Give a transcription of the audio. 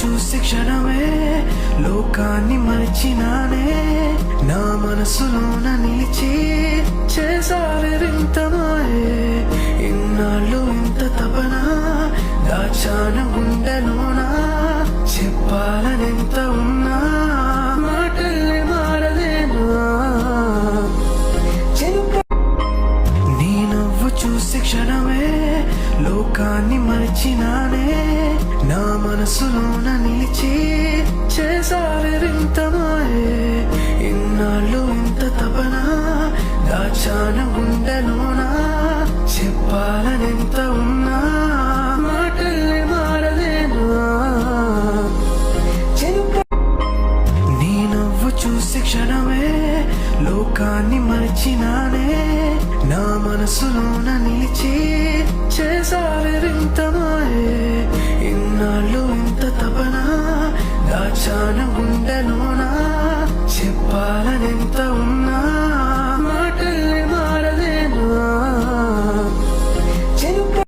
చూసి క్షణమే లోకాన్ని మరిచినానే, నా మనసులోన నిలిచి చేసావే వింత మాయే. ఇన్నాళ్ళు ఇంత తపన దాచాను గుండెలోనా, చెప్పాలనెంత ఉన్నా మాటల్ని మారలేనా. నీ నవ్వు చూసి క్షణమే లోకాన్ని మరిచినానే, నా మనసులోన నిలిచి చేసావే వింత మాయే. ఇన్నాళ్ళు ఇంత తపన దాచాను గుండెలోనా, చెప్పాలనెంత ఉన్నా మాటల్ని మారలేనా. నీ నవ్వు చూసి క్షణమే లోకాన్ని మరిచినానే, నా మనసులోన నిలిచి చేసావే వింత మాయే. ఇన్నాళ్ళు ఇంత తపన దాచాను గుండెలోనా, చెప్పాలనెంత ఉన్నా